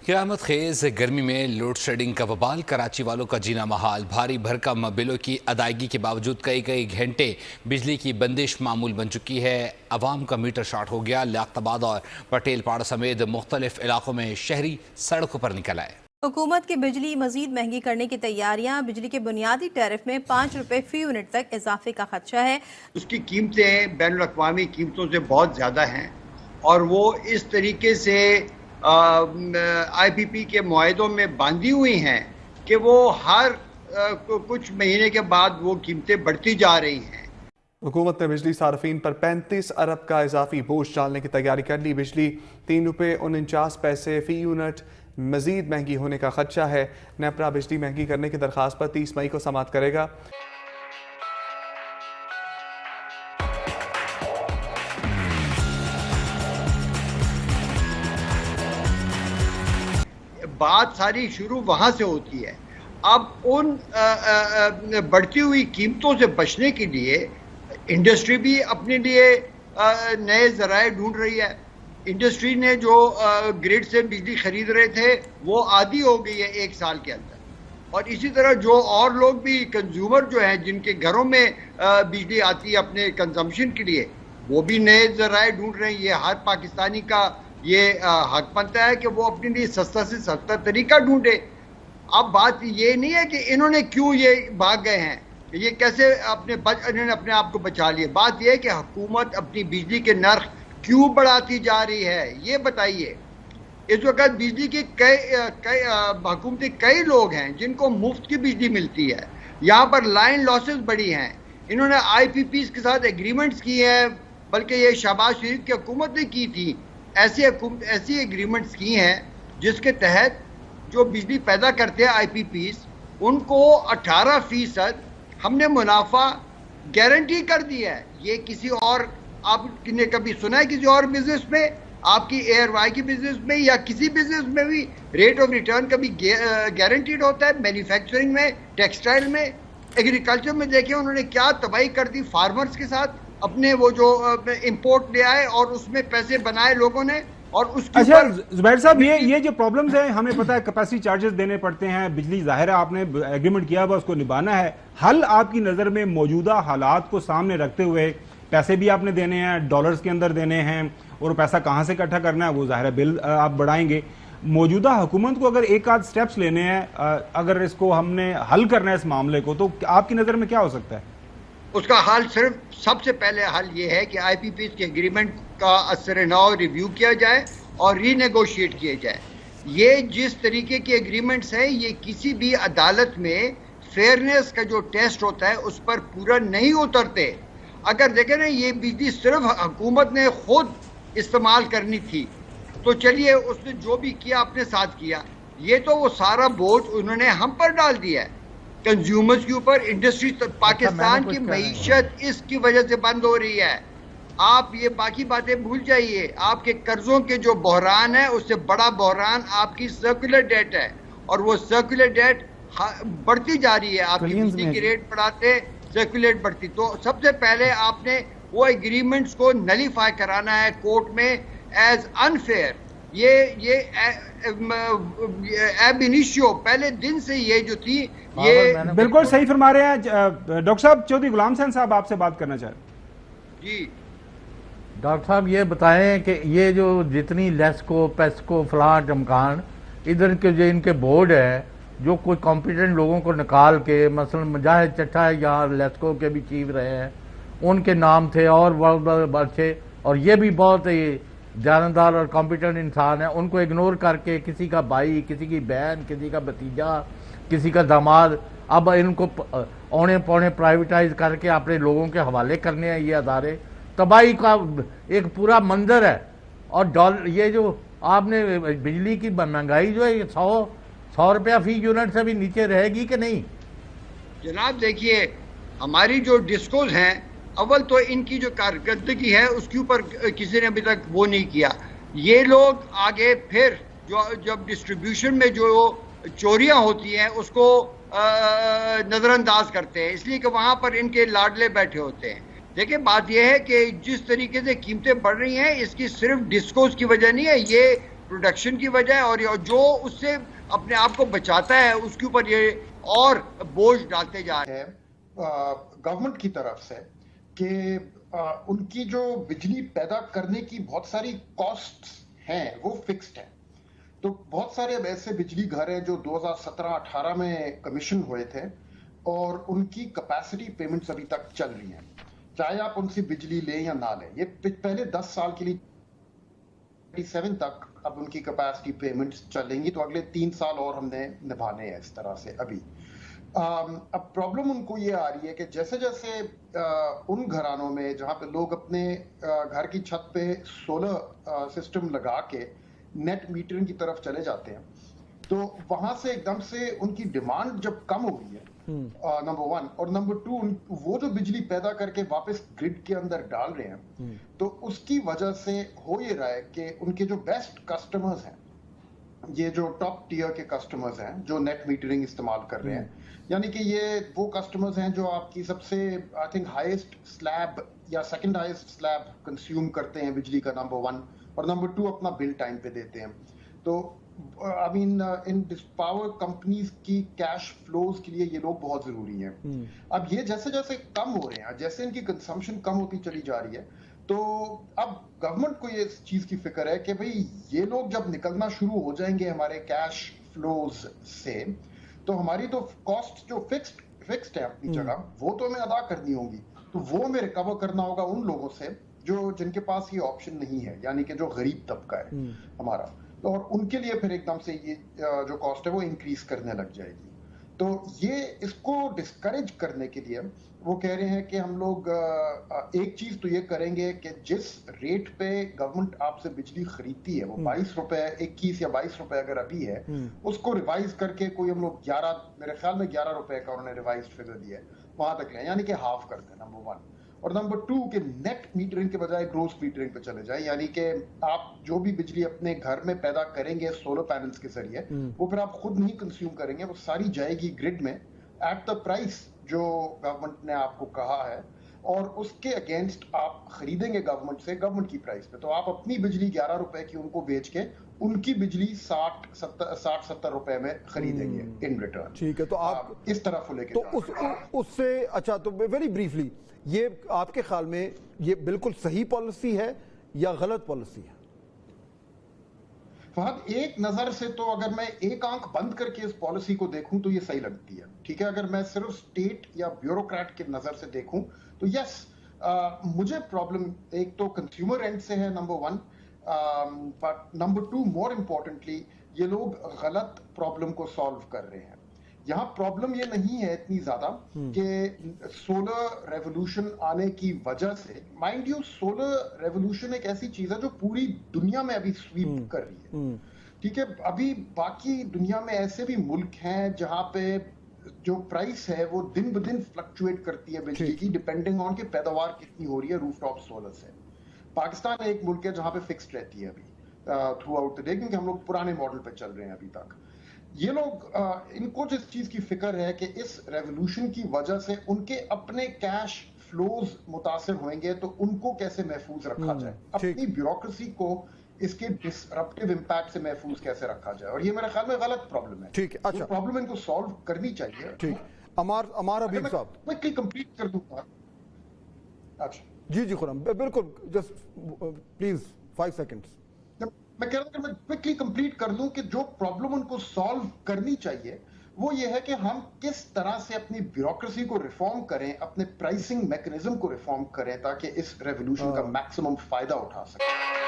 क़यामत खेज गर्मी में लोड शेडिंग का वबाल, कराची वालों का जीना महाल। भारी भरकम बिलों की अदायगी के बावजूद कई कई घंटे बिजली की बंदिश मामूल बन चुकी है। अवाम का मीटर शॉर्ट हो गया। लियाकताबाद और पटेल पाड़ा समेत मुख्तलिफ इलाकों में शहरी सड़कों पर निकल आए। हुकूमत की बिजली मजीद महंगी करने की तैयारियां। बिजली के बुनियादी टैरिफ में 5 रुपए फी यूनिट तक इजाफे का खदशा है। उसकी कीमतें बैनुल अक़वामी कीमतों से बहुत ज़्यादा हैं और वो इस तरीके से IPP के मुआहदों में बांधी हुई हैं कि वो हर कुछ महीने के बाद वो कीमतें बढ़ती जा रही हैं। हुकूमत ने बिजली सार्फिन पर 35 अरब का इजाफी बोझ डालने की तैयारी कर ली। बिजली 3 रुपये 49 पैसे फी यूनिट मजीद महंगी होने का खदशा है। नेपरा बिजली महंगी करने की दरख्वास्त पर 30 मई को समाअत करेगा। बात सारी शुरू वहाँ से होती है। अब उन बढ़ती हुई कीमतों से बचने के लिए इंडस्ट्री भी अपने लिए नए ज़राए ढूंढ रही है। इंडस्ट्री ने जो ग्रिड से बिजली खरीद रहे थे वो आधी हो गई है 1 साल के अंदर, और इसी तरह जो और लोग भी कंज्यूमर जो हैं जिनके घरों में बिजली आती है अपने कंजम्पशन के लिए, वो भी नए ज़राए ढूंढ रहे हैं। ये हर पाकिस्तानी का ये हक बनता है कि वो अपने लिए सस्ता से सस्ता तरीका ढूंढे। अब बात ये नहीं है कि इन्होंने क्यों ये भाग गए हैं, ये कैसे इन्होंने अपने आप को बचा लिया। बात यह है कि हुकूमत अपनी बिजली के नर्ख क्यों बढ़ाती जा रही है, ये बताइए। इस वक्त बिजली के हुकूमती कई लोग हैं जिनको मुफ्त की बिजली मिलती है। यहाँ पर लाइन लॉसेस बड़ी हैं। इन्होंने IPPs के साथ एग्रीमेंट्स किए हैं, बल्कि ये शहबाज शरीफ की हुकूमत ने की थी। ऐसी एग्रीमेंट्स की हैं जिसके तहत जो बिजली पैदा करते हैं IPPs, उनको 18% हमने मुनाफा गारंटी कर दिया है। ये किसी और, आपने कभी सुना है किसी और बिजनेस में, आपकी ARY की बिजनेस में या किसी बिजनेस में भी रेट ऑफ रिटर्न कभी गारंटीड होता है? मैन्युफैक्चरिंग में, टेक्सटाइल में, एग्रीकल्चर में देखें उन्होंने क्या तबाही कर दी फार्मर्स के साथ। अपने वो जो इंपोर्ट ले आए और उसमें पैसे बनाए लोगों ने, और उसके अच्छा जुबैर साहब, ये जो प्रॉब्लम्स हैं, हमें पता है कैपेसिटी चार्जेस देने पड़ते हैं, बिजली जाहिर है आपने एग्रीमेंट किया हुआ उसको निभाना है। हल आपकी नज़र में मौजूदा हालात को सामने रखते हुए, पैसे भी आपने देने हैं, डॉलर्स के अंदर देने हैं, और पैसा कहाँ से इकट्ठा करना है वो जाहिर है बिल आप बढ़ाएंगे। मौजूदा हुकूमत को अगर एक आध स्टेप्स लेने हैं, अगर इसको हमने हल करना है इस मामले को, तो आपकी नज़र में क्या हो सकता है? उसका हल सिर्फ सबसे पहले हल ये है कि IPPs के एग्रीमेंट का असर नौ रिव्यू किया जाए और रीनेगोशिएट किए जाए। ये जिस तरीके के एग्रीमेंट्स हैं, ये किसी भी अदालत में फेयरनेस का जो टेस्ट होता है उस पर पूरा नहीं उतरते। अगर देखें ना, ये बिजली सिर्फ हुकूमत ने खुद इस्तेमाल करनी थी तो चलिए, उसने जो भी किया अपने साथ किया। ये तो वो सारा बोझ उन्होंने हम पर डाल दिया है, कंज्यूमर्स के ऊपर, इंडस्ट्री। पाकिस्तान की मईशत इसकी वजह से बंद हो रही है। आप ये बाकी बातें भूल जाइए। आपके कर्जों के जो बहरान है, उससे बड़ा बहरान आपकी सर्कुलर डेट है, और वो सर्कुलर डेट बढ़ती जा रही है। आपकी बिजली की रेट बढ़ाते, सर्कुलेट बढ़ती। तो सबसे पहले आपने वो एग्रीमेंट्स को नलीफाई कराना है कोर्ट में एज अनफेयर। ये एब इनिशियो पहले दिन से ये जो थी, ये बिल्कुल सही फरमा रहे हैं। डॉक्टर साहब, चौधरी गुलाम हुसैन साहब आपसे बात करना चाह रहे। जी डॉक्टर साहब, ये बताएं कि ये जो जितनी लेस्को, पेस्को, फलां टमकान, इधर के जो इनके बोर्ड है, जो कोई कॉम्पिटेंट लोगों को निकाल के, मसलन मुजाहिद चट्टा यहाँ लेस्को के भी चीफ रहे हैं, उनके नाम थे, और बहुत अच्छे, और ये भी बहुत जानदार और कॉम्पिटेंट इंसान है, उनको इग्नोर करके किसी का भाई, किसी की बहन, किसी का भतीजा, किसी का दामाद, अब इनको औने पौने प्राइवेटाइज करके अपने लोगों के हवाले करने हैं। ये अदारे तबाही का एक पूरा मंजर है। और डॉलर, ये जो आपने बिजली की महंगाई जो है, 100 रुपया फी यूनिट से भी नीचे रहेगी कि नहीं? जनाब देखिए, हमारी जो डिस्कोज हैं, अव्वल तो इनकी जो कारकर्दगी है उसके ऊपर किसी ने अभी तक वो नहीं किया। ये लोग आगे फिर जब डिस्ट्रीब्यूशन में जो चोरियां होती हैं उसको नज़रअंदाज करते हैं, इसलिए कि वहाँ पर इनके लाडले बैठे होते हैं। देखिए, बात यह है कि जिस तरीके से कीमतें बढ़ रही हैं, इसकी सिर्फ डिस्कोस की वजह नहीं है, ये प्रोडक्शन की वजह है, और जो उससे अपने आप को बचाता है उसके ऊपर ये और बोझ डालते जा रहे हैं गवर्नमेंट की तरफ से कि उनकी जो बिजली पैदा करने की बहुत सारी कॉस्ट्स हैं वो फिक्स्ड है। तो बहुत सारे अब ऐसे बिजली घर हैं जो 2017-18 में कमीशन हुए थे और उनकी कैपेसिटी पेमेंट्स अभी तक चल रही हैं, चाहे आप उनसे बिजली लें या ना लें। ये पहले 10 साल के लिए 27 तक अब उनकी कैपेसिटी पेमेंट्स चलेंगी, तो अगले 3 साल और हमने निभाने हैं इस तरह से। अभी अब प्रॉब्लम उनको ये आ रही है कि जैसे जैसे उन घरानों में जहां पे लोग अपने घर की छत पे सोलर सिस्टम लगा के नेट मीटरिंग की तरफ चले जाते हैं, तो वहां से एकदम से उनकी डिमांड जब कम हो रही है, नंबर 1, और नंबर 2 वो जो बिजली पैदा करके वापस ग्रिड के अंदर डाल रहे हैं, तो उसकी वजह से हो ये रहा है कि उनके जो बेस्ट कस्टमर्स हैं, ये जो टॉप टियर के कस्टमर्स हैं जो नेट मीटरिंग इस्तेमाल कर रहे हैं, यानी कि ये वो कस्टमर्स हैं जो आपकी सबसे आई थिंक हाईएस्ट स्लैब या सेकंड हाईएस्ट स्लैब कंज्यूम करते हैं बिजली का, नंबर 1, और नंबर 2 अपना बिल टाइम पे देते हैं। तो I mean in power companies की कैश फ्लोज के लिए ये लोग बहुत जरूरी हैं। अब ये जैसे जैसे कम हो रहे हैं, जैसे इनकी कंजम्पशन कम होती चली जा रही है, तो अब गवर्नमेंट को ये इस चीज की फिक्र है कि भाई ये लोग जब निकलना शुरू हो जाएंगे हमारे कैश फ्लोज से, तो हमारी तो कॉस्ट जो फिक्स्ड है अपनी जगह, वो तो हमें अदा करनी होगी। तो वो हमें रिकवर करना होगा उन लोगों से जो जिनके पास ये ऑप्शन नहीं है, यानी कि जो गरीब तबका है हमारा, और उनके लिए फिर एकदम से ये जो कॉस्ट है वो इंक्रीज करने लग जाएगी। तो ये इसको डिस्करेज करने के लिए वो कह रहे हैं कि हम लोग एक चीज तो ये करेंगे कि जिस रेट पे गवर्नमेंट आपसे बिजली खरीदती है वो 22 रुपए, 21 या 22 रुपए अगर अभी है, उसको रिवाइज करके कोई हम लोग 11, मेरे ख्याल में 11 रुपए का उन्होंने रिवाइज फिगर दिया है, वहां तक लें, यानी कि हाफ कर दें, नंबर 1। और नंबर 2 के नेट मीटरिंग के बजाय ग्रोस मीटरिंग पे चले जाए, यानी कि आप जो भी बिजली अपने घर में पैदा करेंगे सोलर पैनल्स के जरिए, वो फिर आप खुद नहीं कंज्यूम करेंगे, वो सारी जाएगी ग्रिड में एट द प्राइस जो गवर्नमेंट ने आपको कहा है, और उसके अगेंस्ट आप खरीदेंगे गवर्नमेंट से गवर्नमेंट की प्राइस पे। तो आप अपनी बिजली 11 रुपए की उनको बेच के उनकी बिजली 60-70 रुपए में खरीदेंगे इन रिटर्न। ठीक है, तो आप इस तरफ लेके तो उससे अच्छा, तो वेरी ब्रीफली ये आपके ख्याल में ये बिल्कुल सही पॉलिसी है या गलत पॉलिसी है? फहद, एक नजर से तो अगर मैं एक आंख बंद करके इस पॉलिसी को देखूं तो ये सही लगती है, ठीक है। अगर मैं सिर्फ स्टेट या ब्यूरोक्रेट के नजर से देखूं तो यस, मुझे प्रॉब्लम एक तो कंज्यूमर एंड से है, number 1, but number 2 more importantly ये लोग गलत प्रॉब्लम को सॉल्व कर रहे हैं। यहाँ प्रॉब्लम ये नहीं है इतनी ज्यादा कि सोलर रेवोल्यूशन आने की वजह से, माइंड यू सोलर रेवोल्यूशन एक ऐसी चीज है जो पूरी दुनिया में अभी स्वीप कर रही है, ठीक है। अभी बाकी दुनिया में ऐसे भी मुल्क हैं जहां पे जो प्राइस है वो दिन ब दिन फ्लक्चुएट करती है बिजली की, डिपेंडिंग ऑन कि पैदावार कितनी हो रही है रूफटॉप सोलर से। पाकिस्तान एक मुल्क है जहां पे फिक्स्ड रहती है अभी थ्रू आउट द डे, क्योंकि हम लोग पुराने मॉडल पे चल रहे हैं अभी तक। ये लोग इनको जिस चीज की फिक्र है कि इस रेवोल्यूशन की वजह से उनके अपने कैश फ्लोज मुतासिर होंगे, तो उनको कैसे महफूज रखा जाए, अपनी ब्यूरोक्रेसी को इसके डिसरप्टिव इंपैक्ट से महफूज कैसे रखा जाए, और ये मेरे ख्याल में गलत प्रॉब्लम है। ठीक है, अच्छा, तो प्रॉब्लम इनको सॉल्व करनी चाहिए। ठीक, अमार हबीब साहब, क्विकली कंप्लीट कर दूंगा। अच्छा जी खुरम, बिल्कुल, जस्ट प्लीज 5 सेकंड्स। मैं कह रहा हूं कि मैं क्विकली कंप्लीट कर लूं कि जो प्रॉब्लम उनको सॉल्व करनी चाहिए वो ये है कि हम किस तरह से अपनी ब्यूरोक्रेसी को रिफॉर्म करें, अपने प्राइसिंग मैकेनिज्म को रिफॉर्म करें, ताकि इस रेवोल्यूशन का मैक्सिमम फायदा उठा सकें।